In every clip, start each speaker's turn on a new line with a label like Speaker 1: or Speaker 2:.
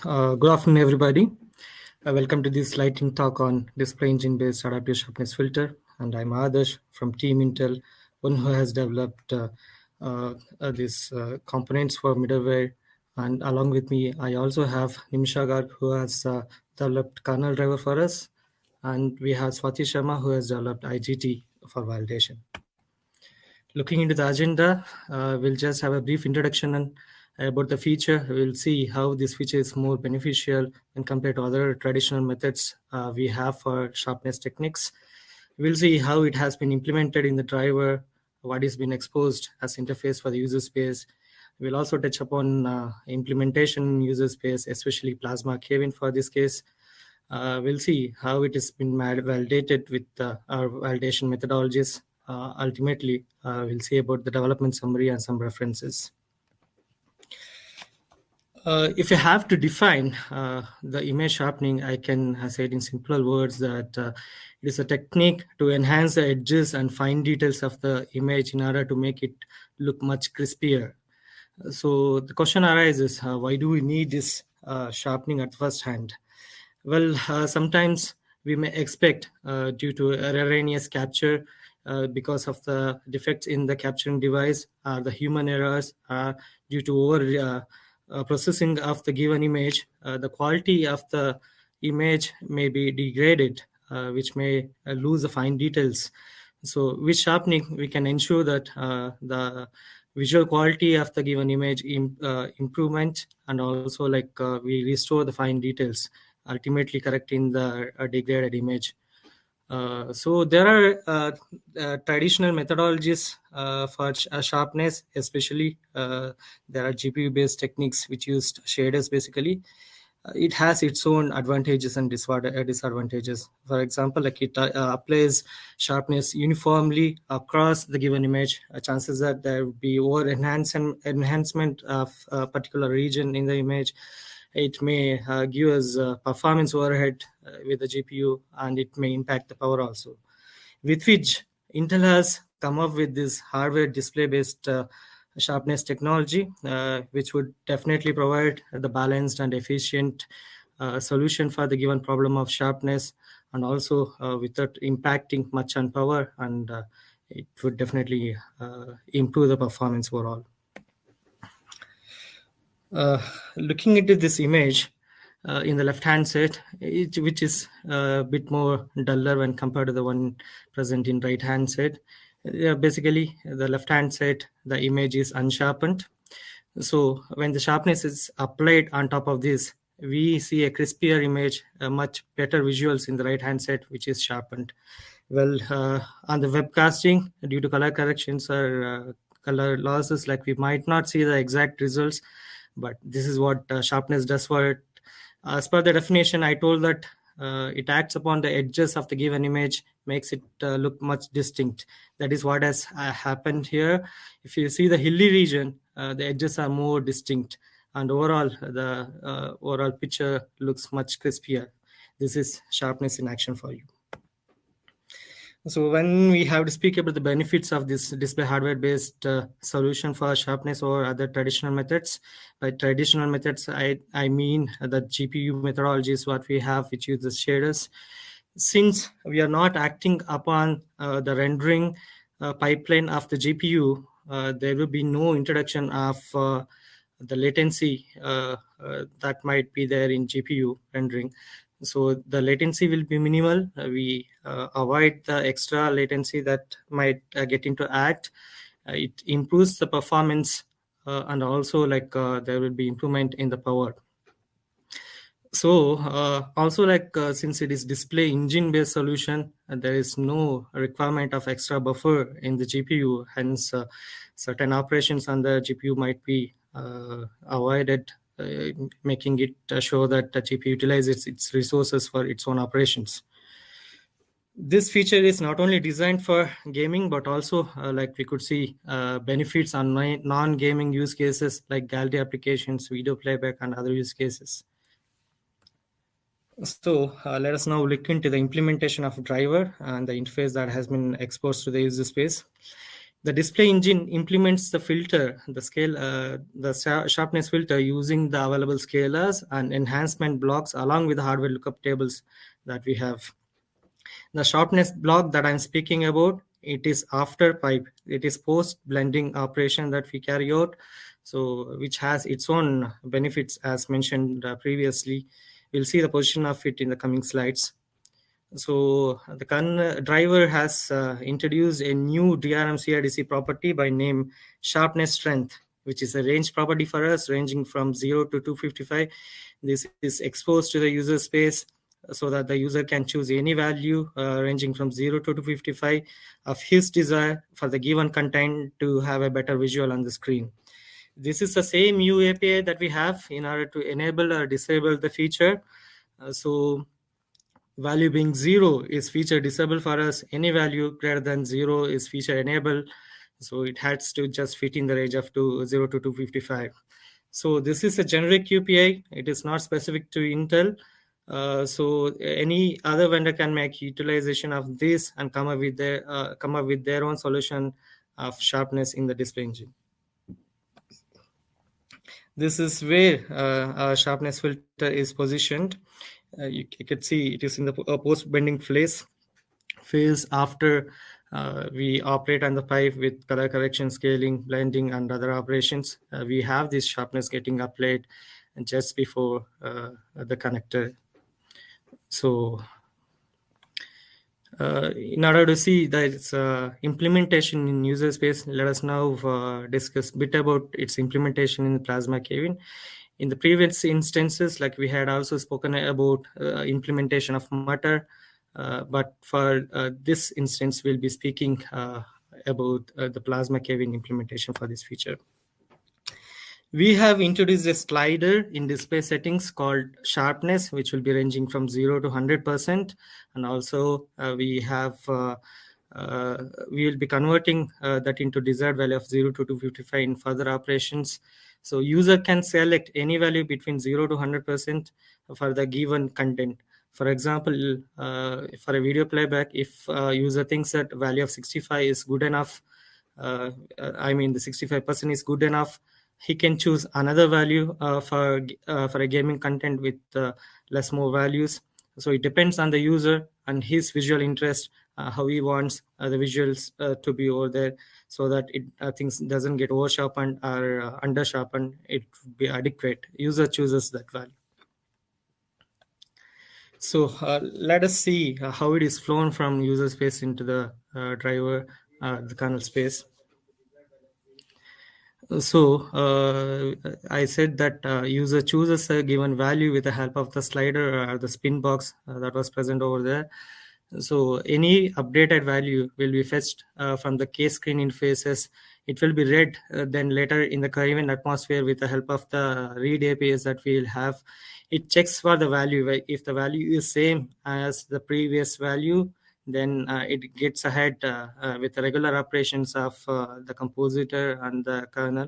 Speaker 1: Good afternoon, everybody. Welcome to this lightning talk on display engine-based adaptive sharpness filter. And I'm Adarsh from Team Intel, one who has developed these components for middleware. And along with me, I also have Nemesa Garg, who has developed kernel driver for us. And we have Swati Sharma, who has developed IGT for validation. Looking into the agenda, we'll just have a brief introduction about the feature. We'll see how this feature is more beneficial when compared to other traditional methods we have for sharpness techniques. We'll see how it has been implemented in the driver, what is been exposed as interface for the user space. We'll also touch upon implementation in user space, especially plasma KWin for this case. We'll see how it has been validated with our validation methodologies. Ultimately, we'll see about the development summary and some references. If you have to define the image sharpening, I can say it in simple words that it is a technique to enhance the edges and fine details of the image in order to make it look much crispier. So the question arises, why do we need this sharpening at first hand? Well, sometimes we may expect due to erroneous capture because of the defects in the capturing device, the human errors due to over processing of the given image, the quality of the image may be degraded, which may lose the fine details. So with sharpening, we can ensure that the visual quality of the given image improvement, and also we restore the fine details, ultimately correcting the degraded image. So there are traditional methodologies for sharpness, especially there are GPU-based techniques which use shaders basically. It has its own advantages and disadvantages. For example, like it applies sharpness uniformly across the given image. Chances that there will be over enhancement of a particular region in the image. It may give us performance overhead with the GPU, and it may impact the power also. With which Intel has come up with this hardware display-based sharpness technology, which would definitely provide the balanced and efficient solution for the given problem of sharpness, and also without impacting much on power, and it would definitely improve the performance overall. Looking into this image in the left hand side, which is a bit more duller when compared to the one present in right hand side. Basically, the left hand side, the image is unsharpened. So when the sharpness is applied on top of this, we see a crispier image, much better visuals in the right hand side, which is sharpened. Well, on the webcasting, due to color corrections or color losses, like we might not see the exact results, but this is what sharpness does for it. As per the definition, I told that it acts upon the edges of the given image, makes it look much distinct. That is what has happened here. If you see the hilly region, the edges are more distinct, and overall the overall picture looks much crispier. This is sharpness in action for you. So when we have to speak about the benefits of this display hardware-based solution for sharpness or other traditional methods, by traditional methods, I mean the GPU methodologies what we have, which uses shaders. Since we are not acting upon the rendering pipeline of the GPU, there will be no introduction of the latency that might be there in GPU rendering. So the latency will be minimal. We avoid the extra latency that might get into act. It improves the performance, and also there will be improvement in the power. So also since it is display engine based solution, there is no requirement of extra buffer in the GPU. Hence certain operations on the GPU might be avoided, making it show that the GPU utilizes its resources for its own operations. This feature is not only designed for gaming, but also like we could see benefits on non-gaming use cases like gallery applications, video playback, and other use cases. So let us now look into the implementation of driver and the interface that has been exposed to the user space. The display engine implements the filter, the sharpness filter using the available scalars and enhancement blocks along with the hardware lookup tables that we have. The sharpness block that I'm speaking about, it is after pipe. It is post blending operation that we carry out, so which has its own benefits as mentioned previously. We'll see the position of it in the coming slides. So the driver has introduced a new DRM CIDC property by name sharpness strength, which is a range property for us ranging from 0 to 255. This is exposed to the user space so that the user can choose any value ranging from 0 to 255 of his desire for the given content to have a better visual on the screen. This is the same UAPI that we have in order to enable or disable the feature. So value being 0 is feature disabled for us. Any value greater than 0 is feature enabled. So it has to just fit in the range of 0 to 255. So this is a generic UPI. It is not specific to Intel. So any other vendor can make utilization of this and come up with their own solution of sharpness in the display engine. This is where our sharpness filter is positioned. You can see it is in the post bending phase after we operate on the pipe with color correction, scaling, blending, and other operations. We have this sharpness getting applied just before the connector. So in order to see that implementation in user space, let us now discuss a bit about its implementation in Plasma KWin. In the previous instances, like we had also spoken about implementation of Mutter, but for this instance, we'll be speaking about the Plasma KWin implementation for this feature. We have introduced a slider in display settings called sharpness, which will be ranging from 0 to 100%. And also we will be converting that into desired value of 0 to 255 in further operations. So user can select any value between 0 to 100% for the given content. For example, for a video playback, if user thinks that value of 65 is good enough, the 65% is good enough, he can choose another value for a gaming content with less more values. So it depends on the user and his visual interest, how he wants the visuals to be over there, so that things doesn't get over sharpened or under sharpened. It would be adequate. User chooses that value. So let us see how it is flown from user space into the driver, the kernel space. So I said that user chooses a given value with the help of the slider or the spin box that was present over there. So any updated value will be fetched from the K screen interfaces. It will be read then later in the KWin atmosphere with the help of the read APIs that we'll have. It checks for the value. If the value is same as the previous value, then it gets ahead with the regular operations of the compositor and the kernel.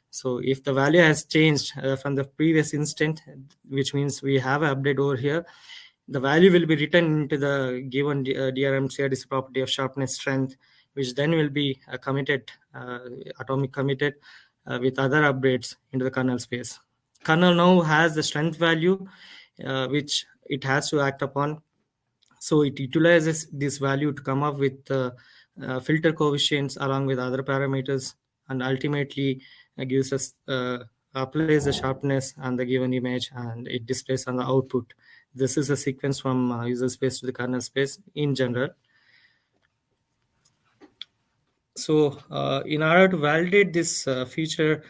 Speaker 1: So if the value has changed from the previous instant, which means we have an update over here, the value will be written into the given DRM CIDC property of sharpness strength, which then will be committed, atomic committed with other updates into the kernel space. Kernel now has the strength value, which it has to act upon. So it utilizes this value to come up with filter coefficients along with other parameters, and ultimately gives us applies the sharpness on the given image, and it displays on the output. This is a sequence from user space to the kernel space in general. So in order to validate this feature,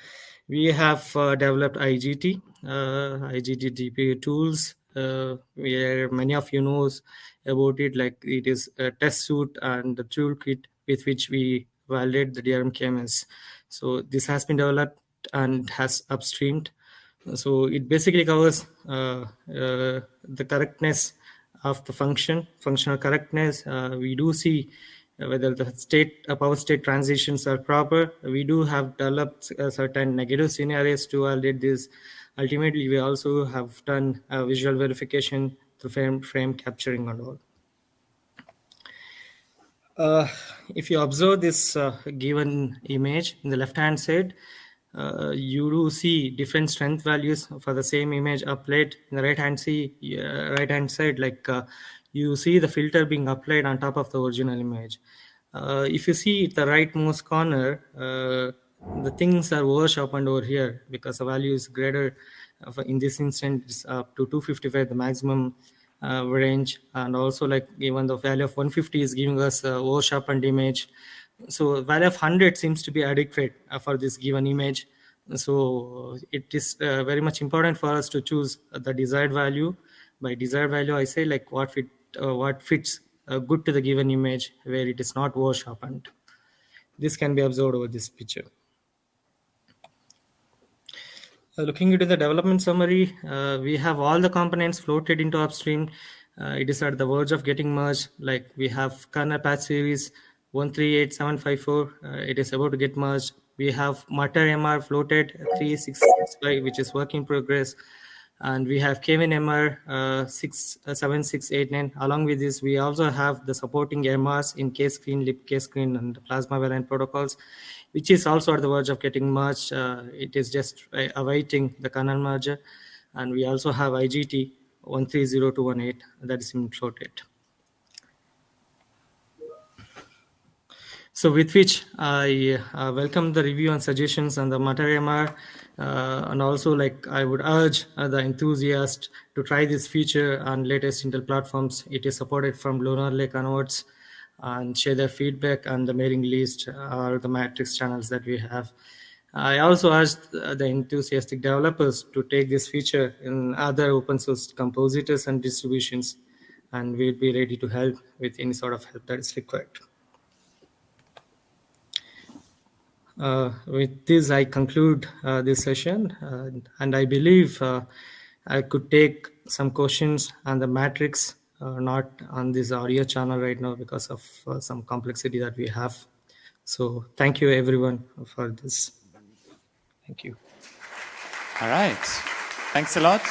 Speaker 1: we have developed IGT GPU Tools, where many of you knows about it. Like it is a test suite and the toolkit with which we validate the DRM KMS. So this has been developed and has upstreamed. So it basically covers the correctness of the functional correctness. We do see whether the power state transitions are proper. We do have developed certain negative scenarios to validate this. Ultimately, we also have done visual verification through frame capturing and all. If you observe this given image in the left hand side, you do see different strength values for the same image applied in the right hand side, like you see the filter being applied on top of the original image. If you see the rightmost corner, the things are oversharpened over here because the value is greater. In this instance, it's up to 255, the maximum range, and also like even the value of 150 is giving us a over sharpened image. So value of 100 seems to be adequate for this given image. So it is very much important for us to choose the desired value. By desired value, I say like what fits good to the given image, where it is not over sharpened. This can be observed over this picture. Looking into the development summary, we have all the components floated into upstream. It is at the verge of getting merged. Like we have kernel patch series 138754. It is about to get merged. We have Mutter MR floated 3665, which is work in progress. And we have KWin MR 7689. Along with this, we also have the supporting MRs in K-screen, lib K-screen, and plasma variant protocols, which is also at the verge of getting merged. It is just awaiting the kernel merger. And we also have IGT 130218 that is in floated. So with which I welcome the review and suggestions on the Mutter MR, and also like I would urge the enthusiast to try this feature on latest Intel platforms. It is supported from Lunar Lake onwards, and share their feedback on the mailing list or the matrix channels that we have. I also urge the enthusiastic developers to take this feature in other open source compositors and distributions, and we'll be ready to help with any sort of help that is required. With this, I conclude this session, and I believe I could take some questions on the matrix, not on this audio channel right now because of some complexity that we have. So thank you everyone for this. Thank you.
Speaker 2: All right. Thanks a lot.